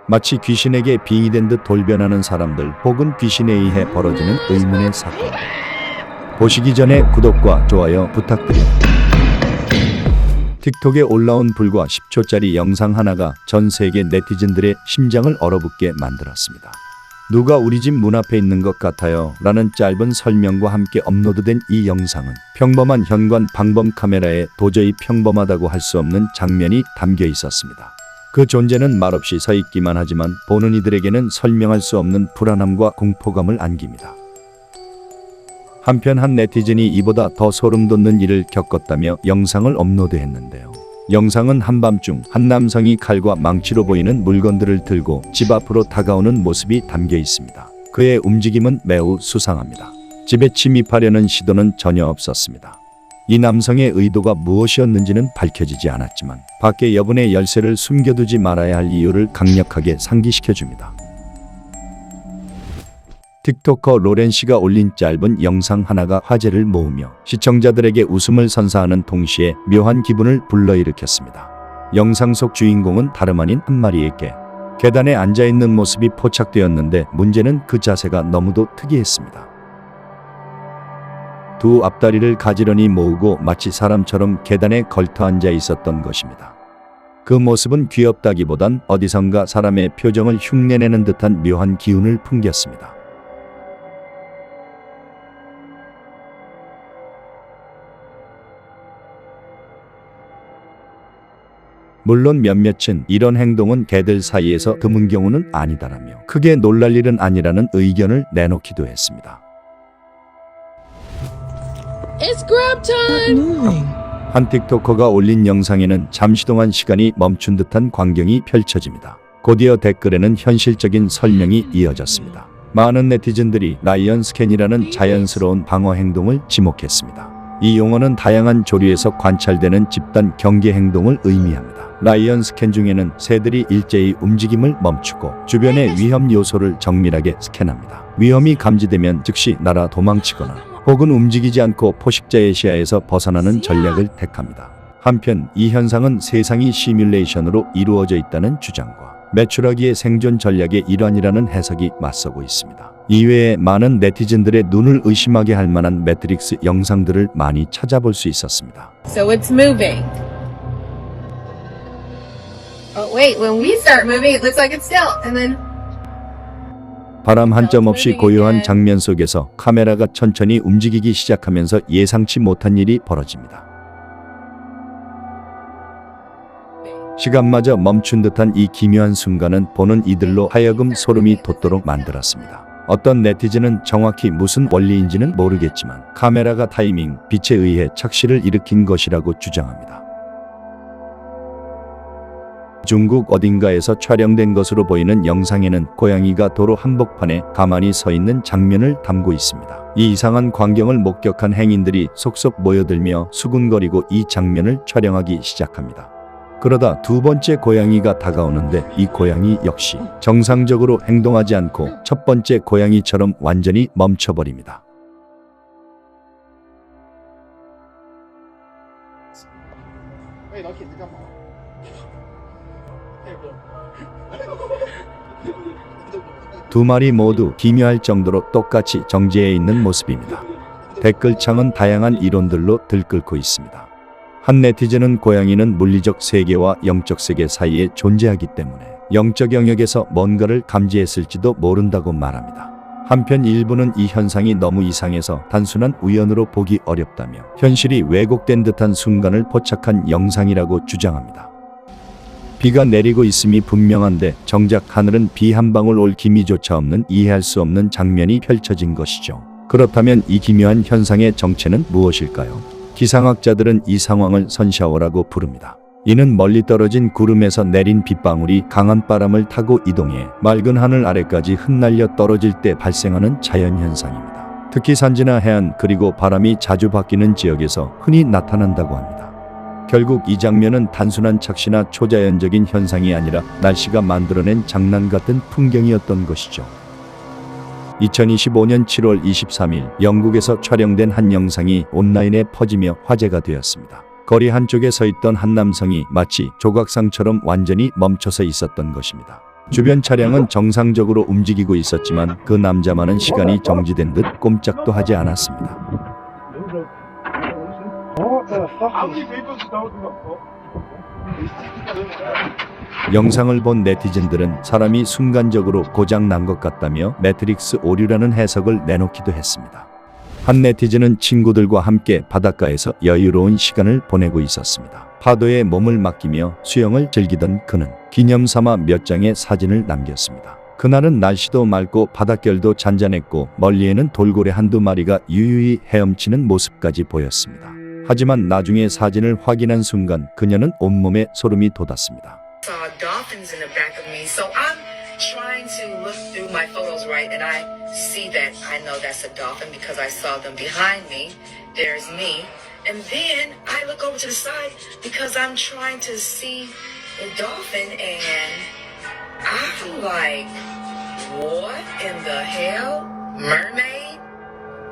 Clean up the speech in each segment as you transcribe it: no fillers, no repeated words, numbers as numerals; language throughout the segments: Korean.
마치 귀신에게 빙의된 듯 돌변하는 사람들 혹은 귀신에 의해 벌어지는 의문의 사건. 보시기 전에 구독과 좋아요 부탁드립니다. 틱톡에 올라온 불과 10초짜리 영상 하나가 전 세계 네티즌들의 심장을 얼어붙게 만들었습니다. 누가 우리 집 문 앞에 있는 것 같아요 라는 짧은 설명과 함께 업로드된 이 영상은 평범한 현관 방범 카메라에 도저히 평범하다고 할 수 없는 장면이 담겨 있었습니다. 그 존재는 말없이 서 있기만 하지만 보는 이들에게는 설명할 수 없는 불안함과 공포감을 안깁니다. 한편 한 네티즌이 이보다 더 소름 돋는 일을 겪었다며 영상을 업로드했는데요. 영상은 한밤중 한 남성이 칼과 망치로 보이는 물건들을 들고 집 앞으로 다가오는 모습이 담겨 있습니다. 그의 움직임은 매우 수상합니다. 집에 침입하려는 시도는 전혀 없었습니다. 이 남성의 의도가 무엇이었는지는 밝혀지지 않았지만 밖에 여분의 열쇠를 숨겨두지 말아야 할 이유를 강력하게 상기시켜줍니다. 틱토커 로렌 씨가 올린 짧은 영상 하나가 화제를 모으며 시청자들에게 웃음을 선사하는 동시에 묘한 기분을 불러일으켰습니다. 영상 속 주인공은 다름 아닌 한 마리의 개. 계단에 앉아있는 모습이 포착되었는데 문제는 그 자세가 너무도 특이했습니다. 두 앞다리를 가지런히 모으고 마치 사람처럼 계단에 걸터 앉아 있었던 것입니다. 그 모습은 귀엽다기보단 어디선가 사람의 표정을 흉내내는 듯한 묘한 기운을 풍겼습니다. 물론 몇몇은 이런 행동은 개들 사이에서 드문 경우는 아니다라며 크게 놀랄 일은 아니라는 의견을 내놓기도 했습니다. It's grab time! 한 틱토커가 올린 영상에는 잠시 동안 시간이 멈춘 듯한 광경이 펼쳐집니다. 곧이어 댓글에는 현실적인 설명이 이어졌습니다. 많은 네티즌들이 라이언 스캔이라는 자연스러운 방어 행동을 지목했습니다. 이 용어는 다양한 조류에서 관찰되는 집단 경계 행동을 의미합니다. 라이언 스캔 중에는 새들이 일제히 움직임을 멈추고 주변의 위험 요소를 정밀하게 스캔합니다. 위험이 감지되면 즉시 날아 도망치거나 혹은 움직이지 않고 포식자의 시야에서 벗어나는 전략을 택합니다. 한편 이 현상은 세상이 시뮬레이션으로 이루어져 있다는 주장과 매출하기의 생존 전략의 일환이라는 해석이 맞서고 있습니다. 이외에 많은 네티즌들의 눈을 의심하게 할 만한 매트릭스 영상들을 많이 찾아볼 수 있었습니다. So it's moving. Oh wait, when we start moving it looks like it's still. And then 바람 한 점 없이 고요한 장면 속에서 카메라가 천천히 움직이기 시작하면서 예상치 못한 일이 벌어집니다. 시간마저 멈춘 듯한 이 기묘한 순간은 보는 이들로 하여금 소름이 돋도록 만들었습니다. 어떤 네티즌은 정확히 무슨 원리인지는 모르겠지만 카메라가 타이밍, 빛에 의해 착시를 일으킨 것이라고 주장합니다. 중국 어딘가에서 촬영된 것으로 보이는 영상에는 고양이가 도로 한복판에 가만히 서 있는 장면을 담고 있습니다. 이 이상한 광경을 목격한 행인들이 속속 모여들며 수군거리고 이 장면을 촬영하기 시작합니다. 그러다 두 번째 고양이가 다가오는데 이 고양이 역시 정상적으로 행동하지 않고 첫 번째 고양이처럼 완전히 멈춰버립니다. 두 마리 모두 기묘할 정도로 똑같이 정지해 있는 모습입니다. 댓글창은 다양한 이론들로 들끓고 있습니다. 한 네티즌은 고양이는 물리적 세계와 영적 세계 사이에 존재하기 때문에 영적 영역에서 뭔가를 감지했을지도 모른다고 말합니다. 한편 일부는 이 현상이 너무 이상해서 단순한 우연으로 보기 어렵다며 현실이 왜곡된 듯한 순간을 포착한 영상이라고 주장합니다. 비가 내리고 있음이 분명한데 정작 하늘은 비 한 방울 올 기미조차 없는 이해할 수 없는 장면이 펼쳐진 것이죠. 그렇다면 이 기묘한 현상의 정체는 무엇일까요? 기상학자들은 이 상황을 선샤워라고 부릅니다. 이는 멀리 떨어진 구름에서 내린 빗방울이 강한 바람을 타고 이동해 맑은 하늘 아래까지 흩날려 떨어질 때 발생하는 자연현상입니다. 특히 산지나 해안 그리고 바람이 자주 바뀌는 지역에서 흔히 나타난다고 합니다. 결국 이 장면은 단순한 착시나 초자연적인 현상이 아니라 날씨가 만들어낸 장난 같은 풍경이었던 것이죠. 2025년 7월 23일 영국에서 촬영된 한 영상이 온라인에 퍼지며 화제가 되었습니다. 거리 한쪽에 서 있던 한 남성이 마치 조각상처럼 완전히 멈춰서 있었던 것입니다. 주변 차량은 정상적으로 움직이고 있었지만 그 남자만은 시간이 정지된 듯 꼼짝도 하지 않았습니다. 영상을 본 네티즌들은 사람이 순간적으로 고장 난 것 같다며 매트릭스 오류라는 해석을 내놓기도 했습니다. 한 네티즌은 친구들과 함께 바닷가에서 여유로운 시간을 보내고 있었습니다. 파도에 몸을 맡기며 수영을 즐기던 그는 기념삼아 몇 장의 사진을 남겼습니다. 그날은 날씨도 맑고 바닷결도 잔잔했고 멀리에는 돌고래 한두 마리가 유유히 헤엄치는 모습까지 보였습니다. 하지만 나중에 사진을 확인한 순간 그녀는 온몸에 소름이 돋았습니다. Saw dolphins in the back of me, so I'm trying to look through my photos, right, and I see that I know that's a dolphin because I saw them behind me. There's me, and then I look over to the side because I'm trying to see the dolphin, and I'm like, what in the hell? Mermaid?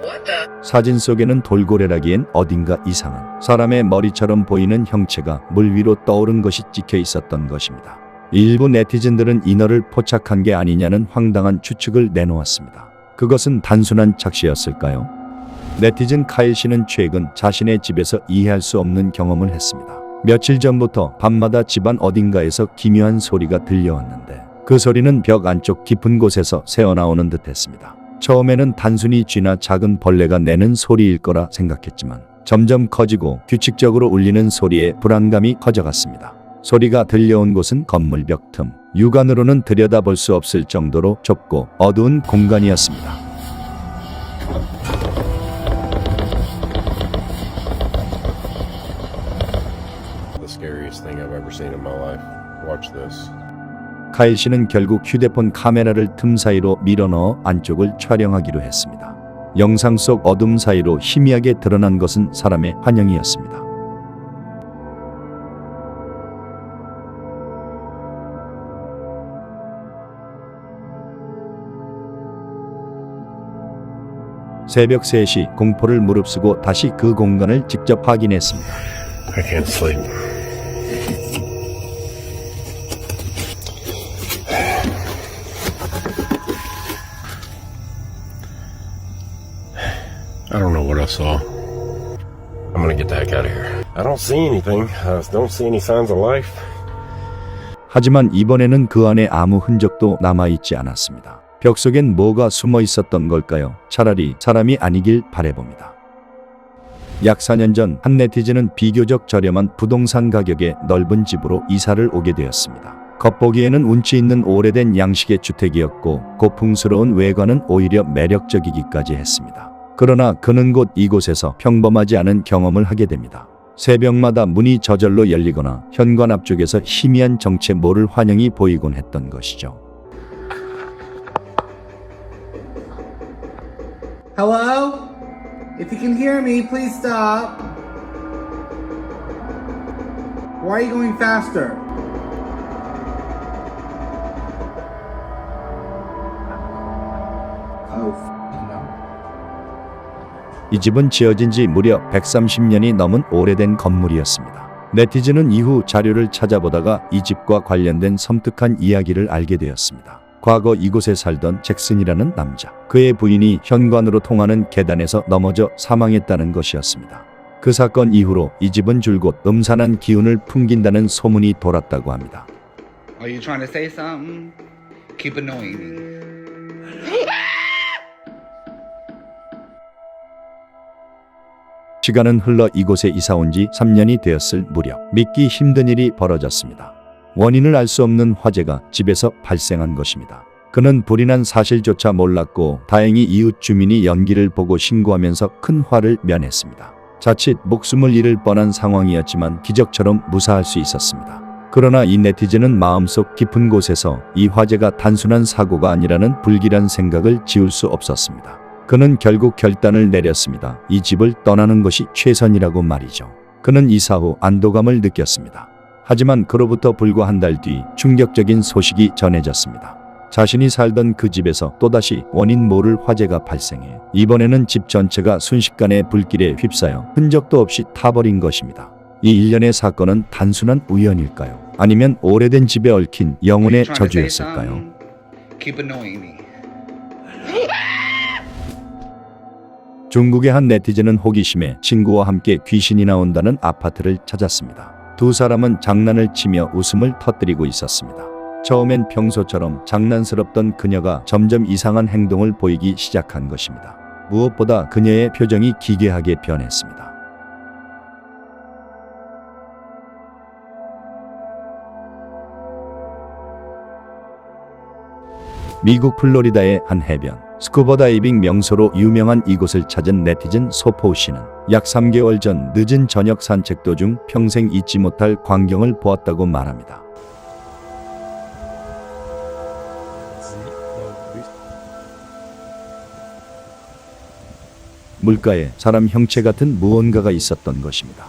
What the? 사진 속에는 돌고래라기엔 어딘가 이상한 사람의 머리처럼 보이는 형체가 물 위로 떠오른 것이 찍혀 있었던 것입니다. 일부 네티즌들은 인어를 포착한 게 아니냐는 황당한 추측을 내놓았습니다. 그것은 단순한 착시였을까요? 네티즌 카일 씨는 최근 자신의 집에서 이해할 수 없는 경험을 했습니다. 며칠 전부터 밤마다 집안 어딘가에서 기묘한 소리가 들려왔는데 그 소리는 벽 안쪽 깊은 곳에서 새어나오는 듯했습니다. 처음에는 단순히 쥐나 작은 벌레가 내는 소리일 거라 생각했지만 점점 커지고 규칙적으로 울리는 소리에 불안감이 커져갔습니다. 소리가 들려온 곳은 건물 벽 틈, 육안으로는 들여다볼 수 없을 정도로 좁고 어두운 공간이었습니다. The scariest thing I've ever seen in my life. Watch this. 카일 씨는 결국 휴대폰 카메라를 틈 사이로 밀어넣어 안쪽을 촬영하기로 했습니다. 영상 속 어둠 사이로 희미하게 드러난 것은 사람의 환영이었습니다. 새벽 3시 공포를 무릅쓰고 다시 그 공간을 직접 확인했습니다. I can't sleep. I don't know what I saw. I'm gonna get the heck out of here. I don't see anything. I don't see any signs of life. 하지만 이번에는 그 안에 아무 흔적도 남아있지 않았습니다. 벽 속엔 뭐가 숨어 있었던 걸까요? 차라리 사람이 아니길 바라봅니다. 약 4년 전 한 네티즌은 비교적 저렴한 부동산 가격의 넓은 집으로 이사를 오게 되었습니다. 겉보기에는 운치 있는 오래된 양식의 주택이었고 고풍스러운 외관은 오히려 매력적이기까지 했습니다. 그러나 그는 곧 이곳에서 평범하지 않은 경험을 하게 됩니다. 새벽마다 문이 저절로 열리거나 현관 앞쪽에서 희미한 정체 모를 환영이 보이곤 했던 것이죠. Hello? If you can hear me, please stop. Why are you going faster? Oh, no. 이 집은 지어진 지 무려 130년이 넘은 오래된 건물이었습니다. 네티즌은 이후 자료를 찾아보다가 이 집과 관련된 섬뜩한 이야기를 알게 되었습니다. 과거 이곳에 살던 잭슨이라는 남자, 그의 부인이 현관으로 통하는 계단에서 넘어져 사망했다는 것이었습니다. 그 사건 이후로 이 집은 줄곧 음산한 기운을 풍긴다는 소문이 돌았다고 합니다. Are you trying to say something? Keep annoying me. 시간은 흘러 이곳에 이사 온 지 3년이 되었을 무렵 믿기 힘든 일이 벌어졌습니다. 원인을 알 수 없는 화재가 집에서 발생한 것입니다. 그는 불이 난 사실조차 몰랐고 다행히 이웃 주민이 연기를 보고 신고하면서 큰 화를 면했습니다. 자칫 목숨을 잃을 뻔한 상황이었지만 기적처럼 무사할 수 있었습니다. 그러나 이 네티즌은 마음속 깊은 곳에서 이 화재가 단순한 사고가 아니라는 불길한 생각을 지울 수 없었습니다. 그는 결국 결단을 내렸습니다. 이 집을 떠나는 것이 최선이라고 말이죠. 그는 이사 후 안도감을 느꼈습니다. 하지만 그로부터 불과 한 달 뒤 충격적인 소식이 전해졌습니다. 자신이 살던 그 집에서 또다시 원인 모를 화재가 발생해 이번에는 집 전체가 순식간에 불길에 휩싸여 흔적도 없이 타버린 것입니다. 이 일련의 사건은 단순한 우연일까요? 아니면 오래된 집에 얽힌 영혼의 Keep trying to say 저주였을까요? something, Keep annoying me. 중국의 한 네티즌은 호기심에 친구와 함께 귀신이 나온다는 아파트를 찾았습니다. 두 사람은 장난을 치며 웃음을 터뜨리고 있었습니다. 처음엔 평소처럼 장난스럽던 그녀가 점점 이상한 행동을 보이기 시작한 것입니다. 무엇보다 그녀의 표정이 기괴하게 변했습니다. 미국 플로리다의 한 해변, 스쿠버 다이빙 명소로 유명한 이곳을 찾은 네티즌 소포우 씨는 약 3개월 전 늦은 저녁 산책 도중 평생 잊지 못할 광경을 보았다고 말합니다. 물가에 사람 형체 같은 무언가가 있었던 것입니다.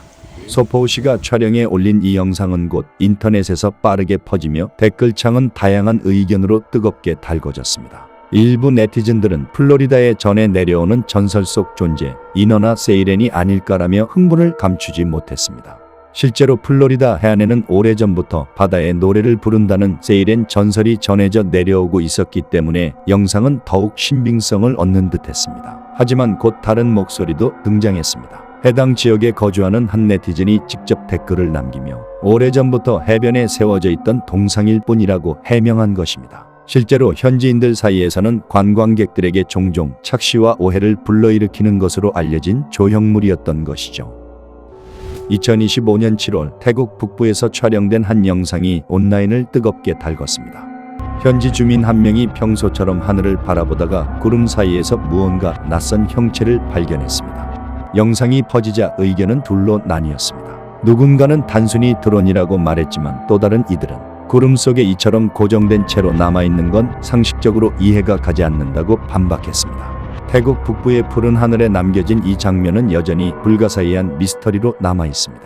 소포우 씨가 촬영해 올린 이 영상은 곧 인터넷에서 빠르게 퍼지며 댓글창은 다양한 의견으로 뜨겁게 달궈졌습니다. 일부 네티즌들은 플로리다에 전해 내려오는 전설 속 존재 이너나 세이렌이 아닐까라며 흥분을 감추지 못했습니다. 실제로 플로리다 해안에는 오래전부터 바다의 노래를 부른다는 세이렌 전설이 전해져 내려오고 있었기 때문에 영상은 더욱 신빙성을 얻는 듯했습니다. 하지만 곧 다른 목소리도 등장했습니다. 해당 지역에 거주하는 한 네티즌이 직접 댓글을 남기며 오래전부터 해변에 세워져 있던 동상일 뿐이라고 해명한 것입니다. 실제로 현지인들 사이에서는 관광객들에게 종종 착시와 오해를 불러일으키는 것으로 알려진 조형물이었던 것이죠. 2025년 7월 태국 북부에서 촬영된 한 영상이 온라인을 뜨겁게 달궜습니다. 현지 주민 한 명이 평소처럼 하늘을 바라보다가 구름 사이에서 무언가 낯선 형체를 발견했습니다. 영상이 퍼지자 의견은 둘로 나뉘었습니다. 누군가는 단순히 드론이라고 말했지만 또 다른 이들은 구름 속에 이처럼 고정된 채로 남아있는 건 상식적으로 이해가 가지 않는다고 반박했습니다. 태국 북부의 푸른 하늘에 남겨진 이 장면은 여전히 불가사의한 미스터리로 남아있습니다.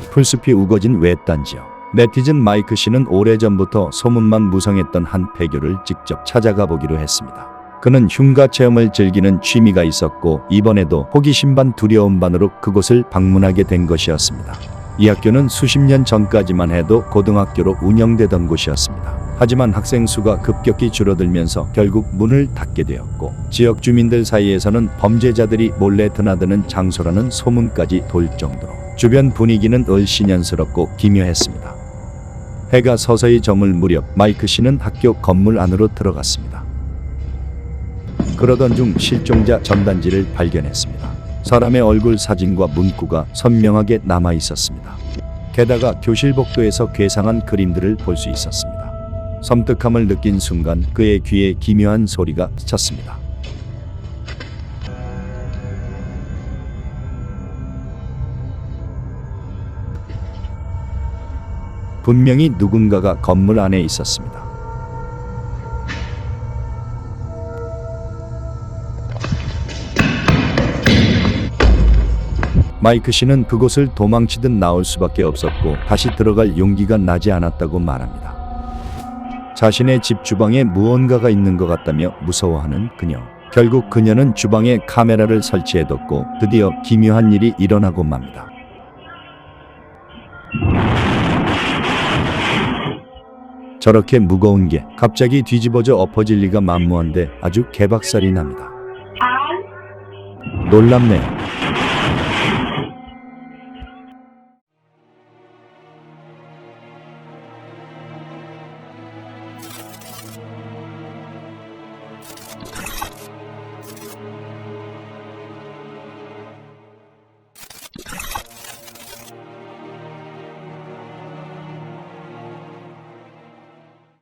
풀숲이 우거진 외딴 지역. 네티즌 마이크 씨는 오래전부터 소문만 무성했던 한 폐교를 직접 찾아가 보기로 했습니다. 그는 흉가 체험을 즐기는 취미가 있었고 이번에도 호기심 반 두려움 반으로 그곳을 방문하게 된 것이었습니다. 이 학교는 수십 년 전까지만 해도 고등학교로 운영되던 곳이었습니다. 하지만 학생 수가 급격히 줄어들면서 결국 문을 닫게 되었고 지역 주민들 사이에서는 범죄자들이 몰래 드나드는 장소라는 소문까지 돌 정도로 주변 분위기는 을씨년스럽고 기묘했습니다. 해가 서서히 저물 무렵 마이크 씨는 학교 건물 안으로 들어갔습니다. 그러던 중 실종자 전단지를 발견했습니다. 사람의 얼굴 사진과 문구가 선명하게 남아 있었습니다. 게다가 교실 복도에서 괴상한 그림들을 볼 수 있었습니다. 섬뜩함을 느낀 순간 그의 귀에 기묘한 소리가 스쳤습니다. 분명히 누군가가 건물 안에 있었습니다. 마이크 씨는 그곳을 도망치듯 나올 수밖에 없었고 다시 들어갈 용기가 나지 않았다고 말합니다. 자신의 집 주방에 무언가가 있는 것 같다며 무서워하는 그녀. 결국 그녀는 주방에 카메라를 설치해뒀고 드디어 기묘한 일이 일어나고 맙니다. 저렇게 무거운 게 갑자기 뒤집어져 엎어질 리가 만무한데 아주 개박살이 납니다. 놀랍네요.